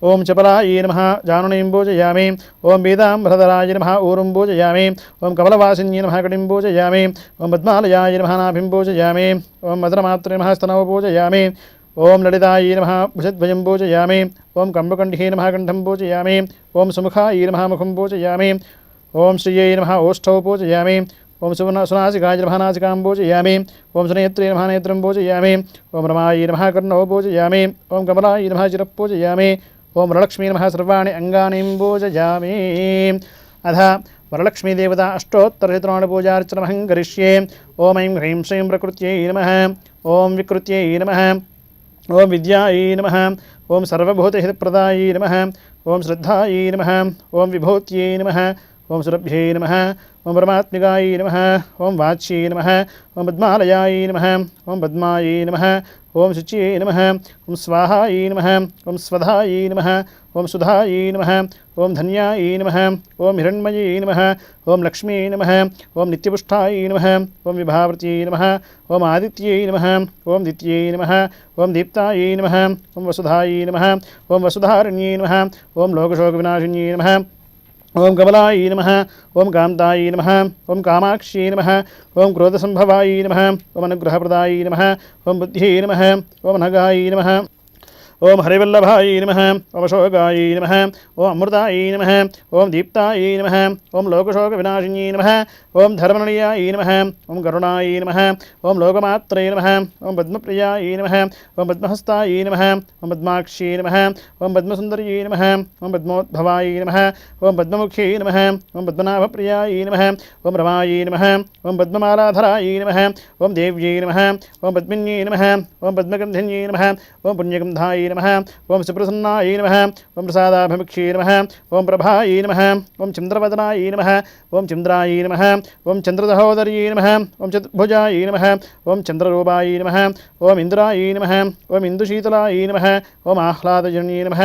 ఓం చపలాయై నమః. జానునీం పూజయామి. ఓం పీతాంబరధరాయ నమః. ఊరుం పూజయామి. ఓం కమలవాసిన్యై నమః. కటిం పూజయామి. ఓం పద్మాలయాయ నమః. నాభిం పూజయామి. ఓం మధురమాత్రే నమః. స్తనౌ పూజయామి. ఓం లలితాయై నమః. భుజద్వయం పూజయామి. ఓం కంబకంఠే నమః. కంఠం పూజయామి. ఓం సుముఖాయై నమః. ముఖం పూజయామి. ఓం శ్రియై నమః. ఓష్ఠౌ పూజయామి. ఓం సునాసికాయ నమః. నాసికాం పూజయామి. ఓం సునేత్రే నమః. నేత్రం పూజయామి. ఓం రమాయై నమః. కర్ణౌ పూజయామి. ఓం కమలాయై నమః. శిరః పూజయామి. ఓం వరలక్ష్మీ నమః. సర్వాణి అంగానీం పూజయామి. అధ వరలక్ష్మీదేవతా అష్టోత్తరశతనామ పూజార్చనమహం కరిష్యే. ఓం ఐం హ్రీం శ్రీం ప్రకృత్యై నమః. ఓం వికృత్యై నమః. ఓం విద్యాయై నమః. ఓం సర్వభూతహితప్రదాయై నమః. ఓం శ్రద్ధాయై నమః. ఓం విభూత్యై నమః. ఓం సురభ్యై నమః. ఓం పరమాత్మికాయై నమః. ఓం వాచ్యై నమః. ఓం పద్మాలయాయై నమః. ఓం పద్మాయై నమః. ఓం శుచ్యై నమః. ఓం స్వాహాయై నమః. ఓం స్వధాయై నమః. ఓం సుధాయై నమః ఓం ధన్యాయై నమః ఓం హిరణ్మయై నమః ఓం లక్ష్మ్యై నమః ఓం నిత్యపుష్టాయై నమః ఓం విభావృత్యై నమః ఓం ఆదిత్యై నమః ఓం దిత్యై నమః ఓం దీప్తాయై నమః ఓం వసుధాయై నమః ఓం వసుధారణ్యై నమః ఓం లోకశోకవినాశిన్యై నమః ఓం కమలాయ నమః ఓం కాంతాయ నమః ఓం కామాక్ష్యై నమః ఓం క్రోధసంభవాయ నమః ఓం అనుగ్రహప్రదాయ నమః ఓం బుద్ధ్యై నమః ఓం నగాయ నమః ఓం హరివల్లభాయ నమః ఓం అశోకాయ నమః ఓం అమృతాయ నమః ఓం దీప్తాయ నమః ఓం లోకశోకవినాశిన్యై నమః ఓం ధర్మనిలయాయ నమః ఓం కరుణాయ నమః ఓం లోకమాత్రయ నమః ఓం పద్మప్రియాయ నమః ఓం పద్మహస్తాయ నమః ఓం పద్మాక్ష్యై నమః ఓం పద్మసుందర్యై నమః ఓం పద్మోద్భవాయ నమః ఓం పద్మముఖ్యై నమః ఓం పద్మనాభప్రియాయ నమః ఓం రమాయ నమః ఓం పద్మమాలాధరాయ నమః ఓం దేవ్యై నమః ఓం పద్మిన్యై నమః ఓం పద్మగంధిన్యై నమః ఓం పుణ్యగంధాయ నమః ఓం సుప్రసన్నాయ నమః ఓం ప్రసాదాభిముఖ్యై నమః ఓం ప్రభాయ నమః ఓం చంద్రవదనాయ నమః ఓం చంద్రాయ నమః ఓం చంద్రసహోదర్యై నమః ఓం చతుర్భుజాయ నమః ఓం చంద్రరూపాయ నమః ఓం ఇంద్రాయ నమః ఓం ఇందుశీతలాయ నమః ఓం ఆహ్లాదజన్యై నమః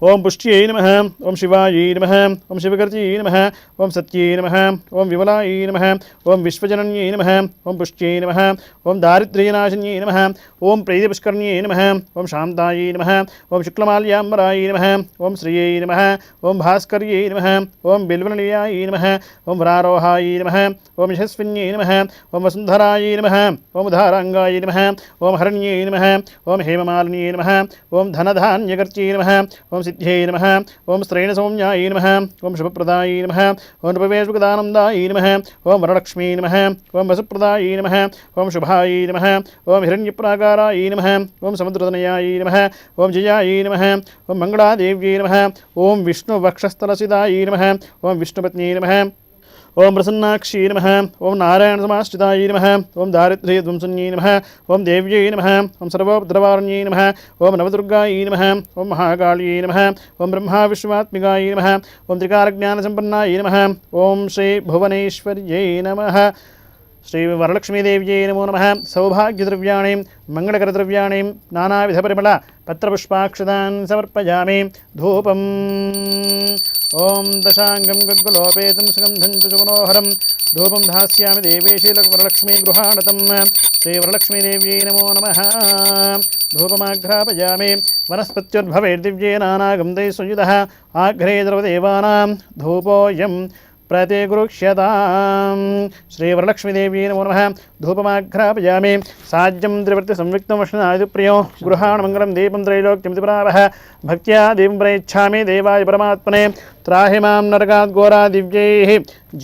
ఓం పుష్ట్యై నమః ఓం శివాయై నమః ఓం శివకర్త్యై నమః ఓం సత్యై నమః ఓం విమలాయై నమః ఓం విశ్వజనన్యై నమః ఓం పుష్ట్యై నమః ఓం దారిద్ర్యనాశిన్యై నమః ఓం ప్రీతిపుష్కర్ణ్యై నమః ఓం శాంతాయై నమః ఓం శుక్లమాల్యాంబరాయ నమః ఓం శ్రియై నమః ఓం భాస్కర్యై నమః ఓం బిల్వనిలయాయ నమః ఓం వరారోహాయ నమః ఓం యశస్విన్యై నమః ఓం వసుంధరాయ నమః ఓం ఉదారాంగాయ నమః ఓం హరణ్యై నమః ఓం హేమమాలిన్యై నమః ఓం ధనధాన్యకర్త్యై నమః ఓం సిద్ధ్యై నమః ఓం శ్రేణసౌమ్యాయ నమః ఓం శుభప్రదాయ నమః ఓం నృపవేశుకదానందాయ నమః ఓం వరలక్ష్మీ నమః ఓం వసుప్రదాయ నమః ఓం శుభాయ నమః ఓం హిరణ్యప్రాకారాయ నమః ఓం సముద్రతనయాయ నమః ఓం జయాయ నమః ఓం మంగళాదేవ్యై నమః ఓం విష్ణువక్షస్థలసిదాయ నమః ఓం విష్ణుపత్న్యై నమః ఓం ప్రసన్నాక్షీ నమః ఓం నారాయణసమాశ్రితాయ నమః ఓం దారిద్ర్యధ్వంసన్యై నమః ఓం దేవ్యై నమః ఓం సర్వోపద్రవారణ్యై నమః ఓం నవదుర్గాయై నమః ఓం మహాకాళ్యై నమః ఓం బ్రహ్మా విష్ణువాత్మికాయై నమః ఓం త్రికారజ్ఞానసంపన్నాయై నమః ఓం శ్రీ భువనేశ్వర్యై నమః శ్రీ వరలక్ష్మీదేవ్యై నమో నమః సౌభాగ్యద్రవ్యాణి మంగళకరద్రవ్యాణి నానావిధపరిమళ పత్రపుష్పాక్షతాన్ సమర్పయామి ధూపం ఓం దశాంగం గగ్గులోపేతం సుగంధం చ సుమనోహరం ధూపం దాస్యామి దేవేశీ వరలక్ష్మీ గృహాణతం శ్రీ వరలక్ష్మీదేవ్యై నమో నమః ధూపమాఘ్రాపయామి వనస్పత్యుద్భవైర్దివ్యేనానాగంధైః సంయుతః ఆఘ్రే ద్రవదేవానాం ధూపోऽయం ప్రతిగృహ్యతాం శ్రీ వరలక్ష్మీదేవ్యై నమో నమః ధూపమాఘ్రాపయామి సాజ్యం త్రివర్తి సంయుక్తం వష్ణాదిప్రియం గృహాణమంగళం దీపం త్రైలోక్యమితి ప్రావః భక్త్యా దీపం ప్రయచ్ఛామి దేవాయ పరమాత్మనే త్రాహి మాం నరకాద్ఘోరాదివ్యైః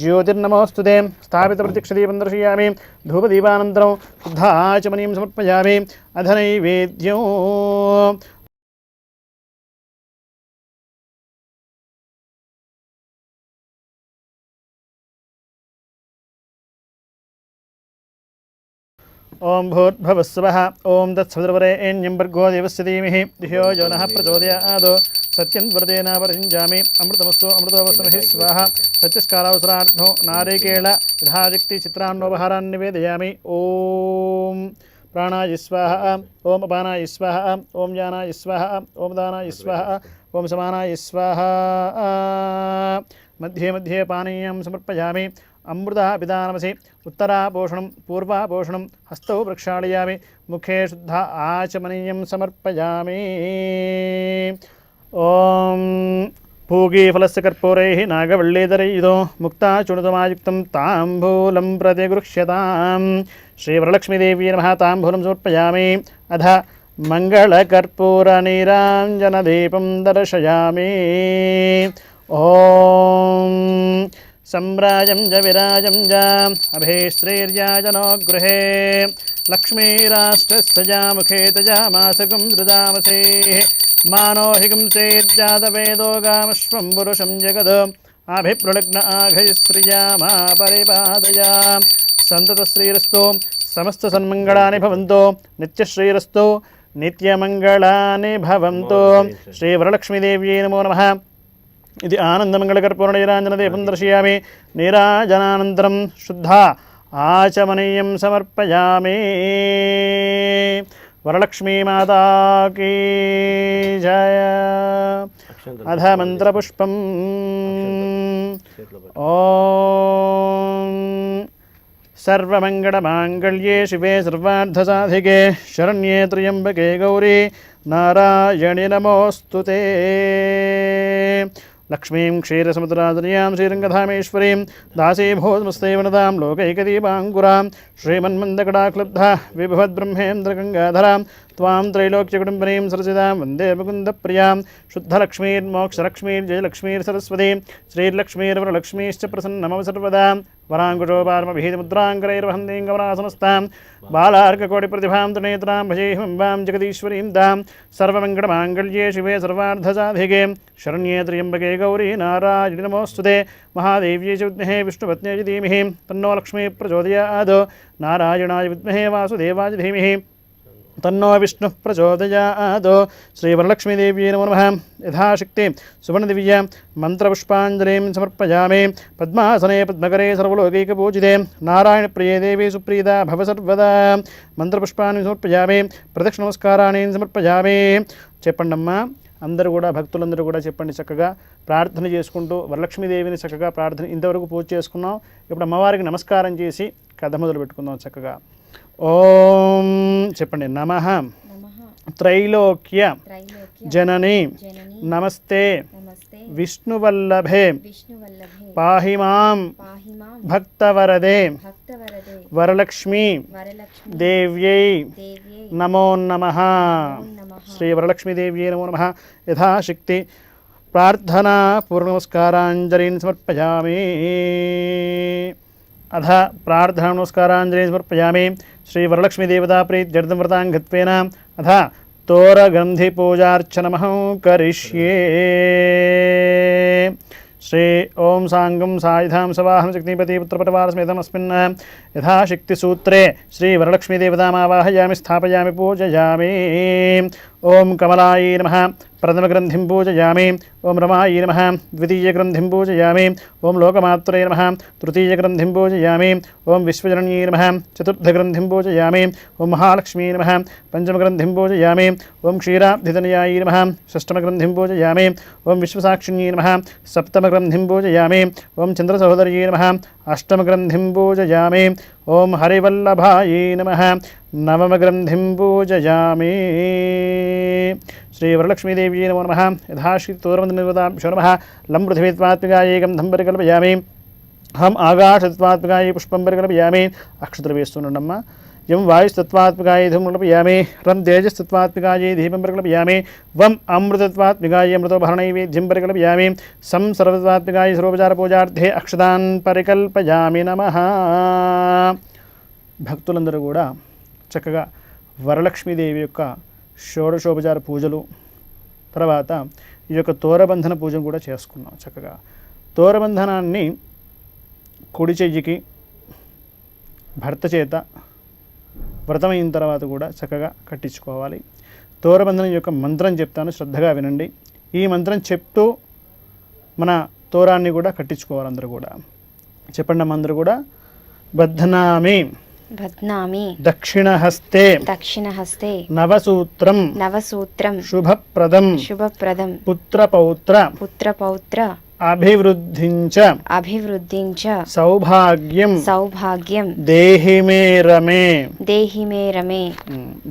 జ్యోతిర్నమోస్తుతే స్థాపితప్రత్యక్షదీపం దర్శయామి ధూపదీపానంతరం శుద్ధాచమనీయం సమర్పయామి అధ నైవేద్యం ఓం భూర్భువస్సువః ఓం తత్సవితుర్వరేణ్యం భర్గో దేవస్య ధీమహి ధియో యో నః ప్రచోదయాత్ సత్యం త్వరతేన పరిషించామి అమృతమస్తు అమృతోవస్మహి స్వాహ సత్యస్కారావసరార్థో నారికేళ యథాశక్తి చిత్రాన్నోపహారాన్ని నివేదయామి ఓం ప్రాణాయ స్వాహ ఓం అపానాయ స్వాహ ఓం జానాయ స్వాహ ఓం దానాయ స్వాహ ఓం సమానాయ స్వాహ మధ్యే మధ్యే పానీయం సమర్పయామి అమృత పిదానమసి ఉత్తరాపోషణం పూర్వాపోషణం హస్తౌ ప్రక్షాళయామి ముఖే శుద్ధ ఆచమనీయం సమర్పయామి ఓం పూగీఫలస్య కర్పూరైః నాగవల్లీధరైయుతో ముక్తాచూర్ణితమాయుక్తం తాంబూలం ప్రతిగృహ్యతాం శ్రీవరలక్ష్మీదేవ్యై నమః తాంబూలం సమర్పయామి అధ మంగళకర్పూరనీరాంజనదీపం దర్శయామి ఓం सम्राजं च विराजं च अभीश्रीर्याजनो गृहे लक्ष्मीराष्ट्रस्य जामुखे तजामासकं दृदामसेः मानोहिकं सेर्जातवेदो गामश्वं पुरुषं जगद अभिप्रलग्न आघयश्रियामा परिपादया सन्ततश्रीरस्तु समस्तसन्मङ्गलानि भवन्तु नित्यश्रीरस्तु नित्यमङ्गलानि भवन्तु श्रीवरलक्ष्मीदेव्यै नमो नमः ఇది ఆనందమంగళకర్పూరనీరాంజనదీపం దర్శయామి నీరాజనానంతరం శుద్ధ ఆచమనీయం సమర్పయామి వరలక్ష్మీ మాతా కీ జయ అధ మంత్రపుష్పం ఓం సర్వమంగళమాంగళ్యే శివే సర్వార్థసాధికే శరణ్యే త్ర్యంబకే గౌరీ నారాయణి నమోస్తుతే. లక్ష్మీం క్షీరసముద్రాదనయాం శ్రీరంగధామేశ్వరీం దాసీభూతమస్తైవనదాం లోకైకదీపాంకురాం శ్రీమన్మందకటాక్లుబ్ధ విభవద్బ్రహ్మేంద్రగంగాధరాం త్వాం త్రైలోక్యకుటుంబనీం సరసిదాం వందే ముకుందప్రియాం శుద్ధలక్ష్మీర్మోక్షలక్ష్మీర్జయలక్ష్మీర్సరస్వతీం శ్రీర్లక్ష్మీర్వరలక్ష్మీశ్చ ప్రసన్నమవ సర్వదా వరాంకుశోపార్మభీతిముద్రాంకరైర్వహందీం గమనాసమస్తాం బాలార్కకోటిప్రతిభాం త్రినేత్రాం భజేహంబాం జగదీశ్వరీం దాం సర్వమంగళమాంగళ్యే శివే సర్వార్థసాధికే శరణ్యే త్ర్యంబకే గౌరీ నారాయణి నమోస్తుతే. మహాదేవ్యై చ విద్మహే విష్ణుపత్న్యై చ ధీమహి తన్నో లక్ష్మీ ప్రచోదయాత్. నారాయణాయ విద్మహే వాసుదేవాయ ధీమహి తన్నో విష్ణు ప్రచోదయాత్. శ్రీవరలక్ష్మీదేవ్యై నమో నమః. యథాశక్తి సువర్ణదివ్య మంత్రపుష్పాంజలిం సమర్పయామి. పద్మాసనే పద్మకరే సర్వలోకైకపూజితే నారాయణప్రియే దేవి సుప్రీతా భవ సర్వదా. మంత్రపుష్పాన్ని సమర్పయామి. ప్రదక్షిణ నమస్కారాన్ని సమర్పయామి. చెప్పండమ్మా, అందరూ కూడా భక్తులందరూ కూడా చెప్పండి. చక్కగా ప్రార్థన చేసుకుంటూ వరలక్ష్మీదేవిని చక్కగా ప్రార్థన ఇంతవరకు పూజ చేసుకున్నాం. ఇప్పుడు అమ్మవారికి నమస్కారం చేసి కథ మొదలు పెట్టుకుందాం. చక్కగా ఓం చెప్పండి. నమః త్రైలోక్య జనని నమస్తే విష్ణువల్లభే పాహి మాం భక్తవరదే వరలక్ష్మీ దేవ్యై నమో నమః. శ్రీ వరలక్ష్మీదేవ్యై నమో నమః. యథాశక్తి ప్రార్థనా పూర్వనమస్కారాంజలిని సమర్పయామి. అధ ప్రార్థనా నమస్కారాంజలిని సమర్పయామి. శ్రీ వరలక్ష్మీదేవతా ప్రీత్యర్థం వ్రతాంగత్వేన అధ తోరగంధిపూజార్చనమహం కరిష్యే. శ్రీ ఓం సాంగం సాయుధాం సవాహం శక్తిపతి పుత్రపటవారస్మితమస్మిన్ యథాశక్తిసూత్రే శ్రీ వరలక్ష్మీదేవతామావాహయామి స్థాపయామి పూజయామి. ఓం కమలాయై నమః. ప్రథమగ్రంథిం పూజయామి. ఓం రమాయై నమః. ద్వితీయగ్రంథిం పూజయామి. ఓం లోకమాత్రే నమః. తృతీయగ్రంథిం పూజయామి. ఓం విశ్వజనన్యై నమః. చతుర్థగ్రంథిం పూజయామి. ఓం మహాలక్ష్మీ నమః. పంచమగ్రంథిం పూజయామి. ఓం క్షీరాబ్ధితనయాయై నమః. షష్టమగ్రంథిం పూజయామి. ఓం విశ్వసాక్షిణ్యై నమః. సప్తమగ్రంథిం పూజయామి. ఓం చంద్రసహోదర్యై నమః. అష్టమగ్రంథిం పూజయామి. ఓం హరివల్లభాయై నమః. నవమగ్రంథిం పూజయామి. శ్రీ వరలక్ష్మీదేవ్యై నమో నమః. యథాశ్రీ తోరమందిర్వతాభ్యో నమః. లం పృథివీత్వాత్మికాయై గంధం పరికల్పయామి. హం ఆకాశత్వాత్మికాయై పుష్పం పరికల్పయామి. అక్షతలు వేస్తుండమ్మా. యం వాయుస్తత్వాత్మికాయై ధూమం కల్పయామి. రం తేజస్తత్వాత్మికాయై దీపం పరికల్పయామి. వం అమృతత్వాత్మికాయై అమృతోభరణైవేద్యం పరికల్పయామి. సం సర్వత్వాత్మికాయై సర్వోపచార పూజార్థే అక్షతాన్ పరికల్పయామి నమః. భక్తులందరూ కూడా చక్కగా వరలక్ష్మీదేవి యొక్క షోడశోపచార పూజలు తర్వాత ఈ యొక్క తోరబంధన పూజను కూడా చేసుకున్నాం. చక్కగా తోరబంధనాన్ని కుడి చెయ్యికి భర్త చేత వ్రతమైన తర్వాత కూడా చక్కగా కట్టించుకోవాలి. తోరబంధనం యొక్క మంత్రం చెప్తాను, శ్రద్ధగా వినండి. ఈ మంత్రం చెప్తూ మన తోరాన్ని కూడా కట్టించుకోవాలి. అందరూ కూడా చెప్పండి అమ్మ. అందరూ కూడా బధ్నామి బధ్నామి దక్షిణహస్తే దక్షిణహస్తే నవసూత్రం నవసూత్రం శుభప్రదం శుభప్రదం పుత్రపౌత్ర పుత్రపౌత్ర అభివృద్ధించ అభివృద్ధించ సౌభాగ్యం సౌభాగ్యం దేహి మే రమే. దేహి మే రమే.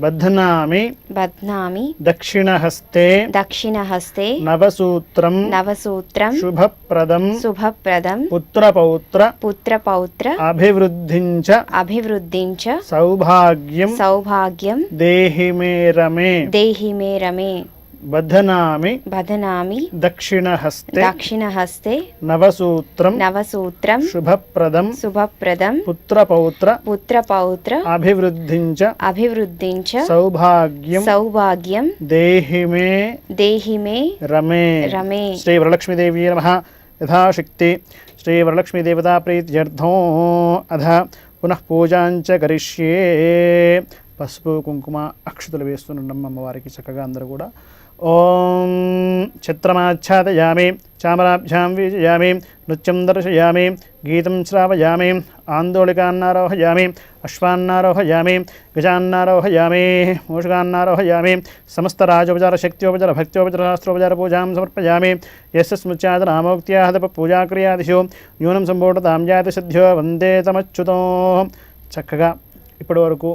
బధ్నామి బధ్నామి దక్షిణహస్తే దక్షిణహస్తే నవసూత్రం నవసూత్రం శుభప్రదం శుభప్రదం పుత్రపౌత్ర పుత్రపౌత్ర అభివృద్ధించ అభివృద్ధించ సౌభాగ్యం సౌభాగ్యం దేహి మే రమే. దేహి మే రమే. బధ్నామి బధ్నామి దక్షిణహస్తే దక్షిణహస్తే నవసూత్రం నవసూత్రం శుభప్రదం శుభప్రదం పుత్రపౌత్ర పుత్రపౌత్ర అభివృద్ధించ అభివృద్ధించ సౌభాగ్యం సౌభాగ్యం దేహి మే దేహి మే రమే. రమే. శ్రీ వరలక్ష్మీదేవి నమః. యథాశక్తి శ్రీ వరలక్ష్మీదేవతా ప్రీత్యర్థం అధ పునః పూజాంచ కరిష్యే. పసుపు కుంకుమ అక్షతలు వేస్తుండమ్మ అమ్మవారికి చక్కగా అందరూ కూడా. ఓం ఛత్రమాచ్ఛాదయామి చామరాభ్యాం వీజయామి, నృత్యం దర్శయామి, గీతం శ్రావయామి, ఆందోళికాన్నారోహయామి, అశ్వాన్నారోహయామి, గజాన్నారోహయామి, మూషికాన్నారోహయామి, సమస్త రాజోపచార శక్త్యోపచార భక్త్యోపచార శాస్త్రోపచార పూజాం సమర్పయామి. యస్య స్మృత్యాద నామోక్త్యాహతప పూజాక్రియాదిషు న్యూనం సంపూర్ణతాం జాతి సద్యో వందే తమచ్యుతో. చక్కగా ఇప్పటి వరకు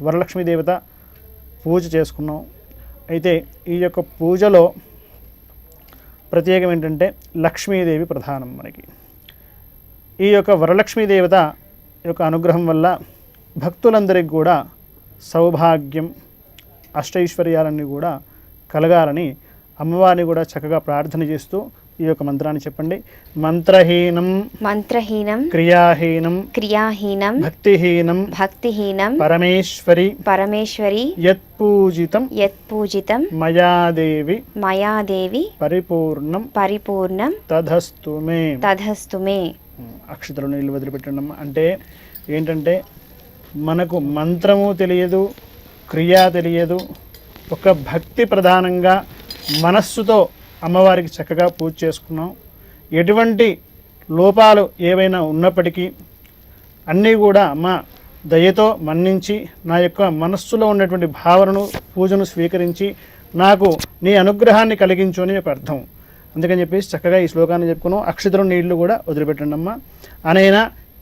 వరలక్ష్మీ దేవత పూజ చేసుకున్నాం. అయితే ఈ యొక్క పూజలో ప్రత్యేకం ఏంటంటే లక్ష్మీదేవి ప్రధానం. మనకి ఈ యొక్క వరలక్ష్మీ దేవత యొక్క అనుగ్రహం వల్ల భక్తులందరికీ కూడా సౌభాగ్యం అష్టైశ్వర్యాలన్నీ కూడా కలగాలని అమ్మవారిని కూడా చక్కగా ప్రార్థన చేస్తూ ఈ యొక్క మంత్రాన్ని చెప్పండి. మంత్రహీనం క్రియాహీనం భక్తిహీనం పరమేశ్వరి యత్పూజితం మయాదేవి పరిపూర్ణం తధస్తు మే. అక్షతలు నీళ్ళు వదిలిపెట్టండి. అంటే ఏంటంటే మనకు మంత్రము తెలియదు, క్రియ తెలియదు, ఒక భక్తి ప్రధానంగా మనస్సుతో అమ్మవారికి చక్కగా పూజ చేసుకున్నాం. ఎటువంటి లోపాలు ఏవైనా ఉన్నప్పటికీ అన్నీ కూడా అమ్మ దయతో మన్నించి నా యొక్క మనస్సులో ఉన్నటువంటి భావనను పూజను స్వీకరించి నాకు నీ అనుగ్రహాన్ని కలిగించు అని ఒక అర్థం. అందుకని చెప్పేసి చక్కగా ఈ శ్లోకాన్ని చెప్పుకున్నాం. అక్షతలు నీళ్లు కూడా వదిలిపెట్టండి అమ్మ. అనైన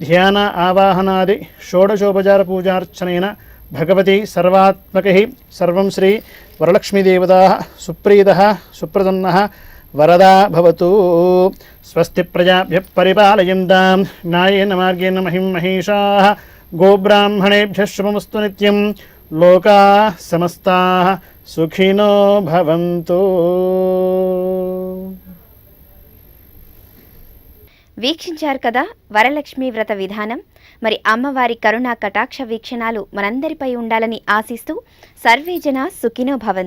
ధ్యాన ఆవాహనాది షోడశోపచార పూజార్చనైన భగవతి సర్వాత్మకై సర్వం శ్రీ వరలక్ష్మీదేవతా సుప్రీతః సుప్రసన్నః వరదా భవతు. స్వస్తి ప్రజాభ్యః పరిపాలయంతాం న్యాయేన మార్గేణ మహిం మహేషాః. గోబ్రాహ్మణేభ్యః శుభమస్తు నిత్యం. లోకాః సమస్తాః సుఖినో భవంతు. వీక్షించారు కదా వరలక్ష్మీ వ్రత విధానం. మరి అమ్మవారి కరుణా కటాక్ష వీక్షణాలు మనందరిపై ఉండాలని ఆశిస్తూ సర్వే జన సుఖినో భవంతు.